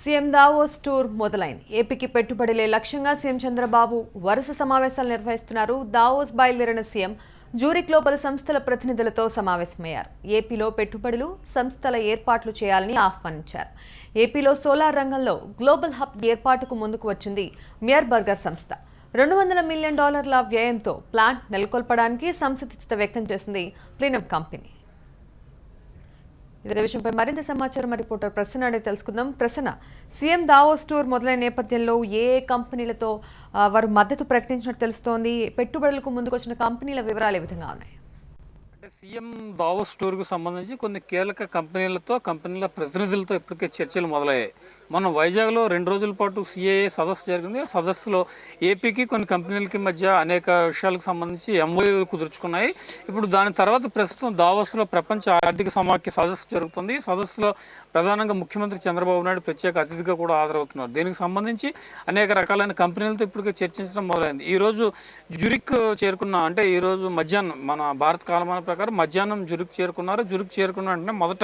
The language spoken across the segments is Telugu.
సీఎం దావోస్ టూర్ మొదలైంది. ఏపీకి పెట్టుబడులే లక్ష్యంగా సీఎం చంద్రబాబు వరుస సమావేశాలు నిర్వహిస్తున్నారు. దావోస్ బయలుదేరిన సీఎం జూరిక్లో పలు సంస్థల ప్రతినిధులతో సమావేశమయ్యారు. ఏపీలో పెట్టుబడులు, సంస్థల ఏర్పాట్లు చేయాలని ఆహ్వానించారు. ఏపీలో సోలార్ రంగంలో గ్లోబల్ హబ్ ఏర్పాటుకు ముందుకు వచ్చింది మియర్ బర్గర్ సంస్థ. $200 మిలియన్ వ్యయంతో ప్లాంట్ నెలకొల్పడానికి సంసిద్ధత వ్యక్తం చేసింది ప్లీనం కంపెనీ. ఇదే విషయంపై మరింత సమాచారం రిపోర్టర్ ప్రసన్న అడిగి తెలుసుకుందాం. ప్రసన్న, సీఎం దావోస్ టూర్ మొదలైన నేపథ్యంలో ఏ కంపెనీలతో వారు మద్దతు ప్రకటించినట్టు తెలుస్తోంది? పెట్టుబడులకు ముందుకొచ్చిన కంపెనీల వివరాలు ఏ విధంగా ఉన్నాయి? అంటే సీఎం దావోస్ టూర్కు సంబంధించి కొన్ని కీలక కంపెనీల ప్రతినిధులతో ఇప్పటికే చర్చలు మొదలయ్యాయి. మనం వైజాగ్లో 2 రోజుల పాటు సిఏఏ సదస్సు జరిగింది. ఆ సదస్సులో ఏపీకి కొన్ని కంపెనీలకి మధ్య అనేక విషయాలకు సంబంధించి ఎంఓయూ కుదుర్చుకున్నాయి. ఇప్పుడు దాని తర్వాత ప్రస్తుతం దావోస్లో ప్రపంచ ఆర్థిక సమాఖ్య సదస్సు జరుగుతుంది. ఈ సదస్సులో ప్రధానంగా ముఖ్యమంత్రి చంద్రబాబు నాయుడు ప్రత్యేక అతిథిగా కూడా హాజరవుతున్నారు. దీనికి సంబంధించి అనేక రకాలైన కంపెనీలతో ఇప్పటికే చర్చించడం మొదలైంది. ఈరోజు జ్యూరిక్ అంటే ఈరోజు మధ్యాహ్నం మన భారత కాలమాన ప్రకారం మధ్యాహ్నం జ్యూరిక్ చేరుకున్నారు. జ్యూరిక్ చేరుకున్న వెంటనే మొదట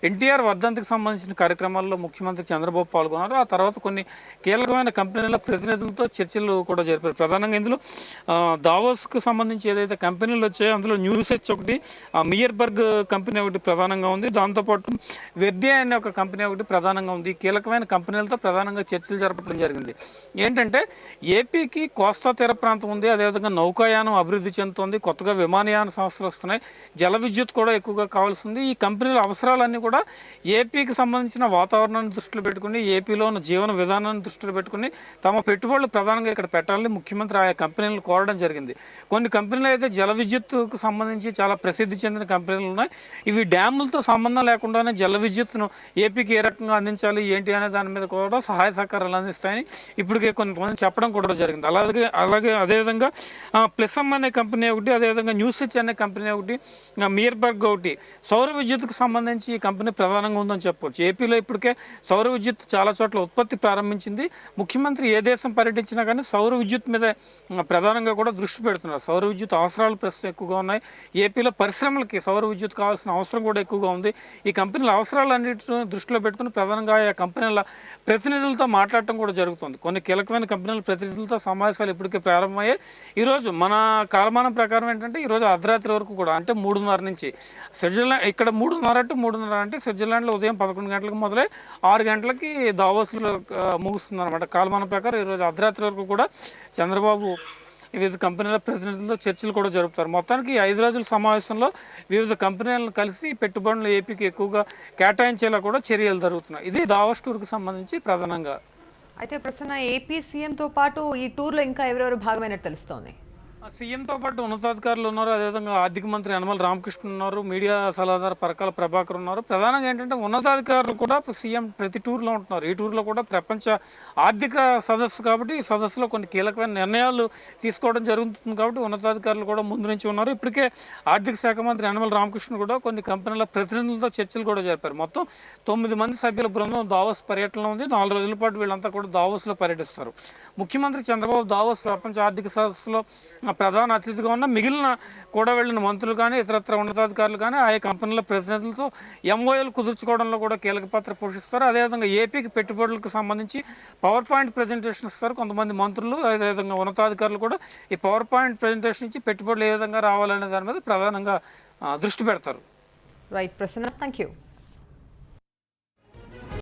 ఎన్టీఆర్ వర్ధంతికి సంబంధించిన కార్యక్రమాల్లో ముఖ్యమంత్రి చంద్రబాబు పాల్గొన్నారు. ఆ తర్వాత కొన్ని కీలకమైన కంపెనీల ప్రతినిధులతో చర్చలు కూడా జరిపారు. ప్రధానంగా ఇందులో దావోస్కు సంబంధించి ఏదైతే కంపెనీలు వచ్చాయో అందులో న్యూసెచ్ ఒకటి, మియర్బర్గ్ కంపెనీ ఒకటి ప్రధానంగా ఉంది. దాంతోపాటు వెర్డే అనే ఒక కంపెనీ ఒకటి ప్రధానంగా ఉంది. కీలకమైన కంపెనీలతో ప్రధానంగా చర్చలు జరపడం జరిగింది. ఏంటంటే ఏపీకి కోస్తా తీర ప్రాంతం ఉంది, అదేవిధంగా నౌకాయానం అభివృద్ధి చెందుతుంది, కొత్తగా విమానయాన సంస్థలు వస్తున్నాయి, జల విద్యుత్ కూడా ఎక్కువగా కావాల్సి ఉంది. ఈ కంపెనీల అవసరాలన్నీ కూడా ఏపీకి సంబంధించిన వాతావరణాన్ని దృష్టిలో పెట్టుకుని, ఏపీలో ఉన్న జీవన విధానాన్ని దృష్టిలో పెట్టుకుని తమ పెట్టుబడులు ప్రధానంగా ఇక్కడ పెట్టాలని ముఖ్యమంత్రి ఆయా కంపెనీలను కోరడం జరిగింది. కొన్ని కంపెనీలు అయితే జల విద్యుత్తుకు సంబంధించి చాలా ప్రసిద్ధి చెందిన కంపెనీలు ఉన్నాయి. ఇవి డ్యాములతో సంబంధం లేకుండానే జల విద్యుత్తును ఏపీకి ఏ రకంగా అందించాలి ఏంటి అనే దాని మీద కూడా సహాయ సహకారాలు అందిస్తాయని ఇప్పటికే కొంతమంది చెప్పడం కూడా జరిగింది. అలాగే అదేవిధంగా ప్లెసమ్ అనే కంపెనీ ఒకటి, అదేవిధంగా న్యూసెచ్ అనే కంపెనీ ఒకటి, మియర్బర్గ్ ఒకటి సౌర విద్యుత్కు సంబంధించి ఈ కంపెనీ ప్రధానంగా ఉందని చెప్పవచ్చు. ఏపీలో ఇప్పటికే సౌర విద్యుత్ చాలా చోట్ల ఉత్పత్తి ప్రారంభించింది. ముఖ్యమంత్రి ఏ దేశం పర్యటించినా కానీ సౌర విద్యుత్ మీద ప్రధానంగా కూడా దృష్టి పెడుతున్నారు. సౌర విద్యుత్ అవసరాలు ప్రస్తుతం ఎక్కువగా ఉన్నాయి. ఏపీలో పరిశ్రమలకి సౌర విద్యుత్ కావాల్సిన అవసరం కూడా ఎక్కువగా ఉంది. ఈ కంపెనీల అవసరాలన్నింటినీ దృష్టిలో పెట్టుకుని ప్రధానంగా ఆ కంపెనీల ప్రతినిధులతో మాట్లాడటం కూడా జరుగుతుంది. కొన్ని కీలకమైన కంపెనీల ప్రతినిధులతో సమావేశాలు ఇప్పటికే ప్రారంభమయ్యాయి. ఈరోజు మన కాలమానం ప్రకారం ఏంటంటే ఈరోజు అర్ధరాత్రి వరకు కూడా అంటే 3:30 నుంచి స్విట్జర్లాండ్, ఇక్కడ 3:30 అంటే స్విట్జర్లాండ్లో ఉదయం 11 గంటలకు మొదలై 6 గంటలకి దావోస్లో ముగుస్తుంది అనమాట. కాలమానం ప్రకారం ఈరోజు అర్ధరాత్రి వరకు కూడా చంద్రబాబు వివిధ కంపెనీల ప్రతినిధులతో చర్చలు కూడా జరుపుతారు. మొత్తానికి 5 రోజుల సమావేశంలో వివిధ కంపెనీలను కలిసి పెట్టుబడులు ఏపీకి ఎక్కువగా కేటాయించేలా కూడా చర్యలు జరుగుతున్నాయి. ఇది దావోస్ టూర్కు సంబంధించి ప్రధానంగా. అయితే ప్రసన్న, ఏపీ సీఎంతో పాటు ఈ టూర్లో ఇంకా ఎవరెవరు భాగమైనట్టు తెలుస్తోంది? సీఎంతో పాటు ఉన్నతాధికారులు ఉన్నారు, అదేవిధంగా ఆర్థిక మంత్రి యనమల రామకృష్ణ ఉన్నారు, మీడియా సలహాదారు పరకాల ప్రభాకర్ ఉన్నారు. ప్రధానంగా ఏంటంటే ఉన్నతాధికారులు కూడా సీఎం ప్రతి టూర్లో ఉంటున్నారు. ఈ టూర్లో కూడా ప్రపంచ ఆర్థిక సదస్సు కాబట్టి ఈ సదస్సులో కొన్ని కీలకమైన నిర్ణయాలు తీసుకోవడం జరుగుతుంది కాబట్టి ఉన్నతాధికారులు కూడా ముందు నుంచి ఉన్నారు. ఇప్పటికే ఆర్థిక శాఖ మంత్రి యనమల రామకృష్ణ కూడా కొన్ని కంపెనీల ప్రతినిధులతో చర్చలు కూడా జరిపారు. మొత్తం 9 మంది సభ్యుల బృందం దావోస్ పర్యటనలో ఉంది. 4 రోజుల పాటు వీళ్ళంతా కూడా దావోస్లో పర్యటిస్తారు. ముఖ్యమంత్రి చంద్రబాబు దావోస్ ప్రపంచ ఆర్థిక సదస్సులో ప్రధాన అతిథిగా ఉన్న మిగిలిన కూడా వెళ్ళిన మంత్రులు కానీ ఇతరత్ర ఉన్నతాధికారులు కానీ ఆయా కంపెనీల ప్రతినిధులతో ఎంఓఏలు కుదుర్చుకోవడంలో కూడా కీలక పాత్ర పోషిస్తారు. అదేవిధంగా ఏపీకి పెట్టుబడులకు సంబంధించి పవర్ పాయింట్ ప్రజెంటేషన్ ఇస్తారు కొంతమంది మంత్రులు, అదేవిధంగా ఉన్నతాధికారులు కూడా ఈ పవర్ పాయింట్ ప్రజెంటేషన్ ఇచ్చి పెట్టుబడులు ఏ విధంగా రావాలనే దాని మీద ప్రధానంగా దృష్టి పెడతారు. Right Prasanna, thank you.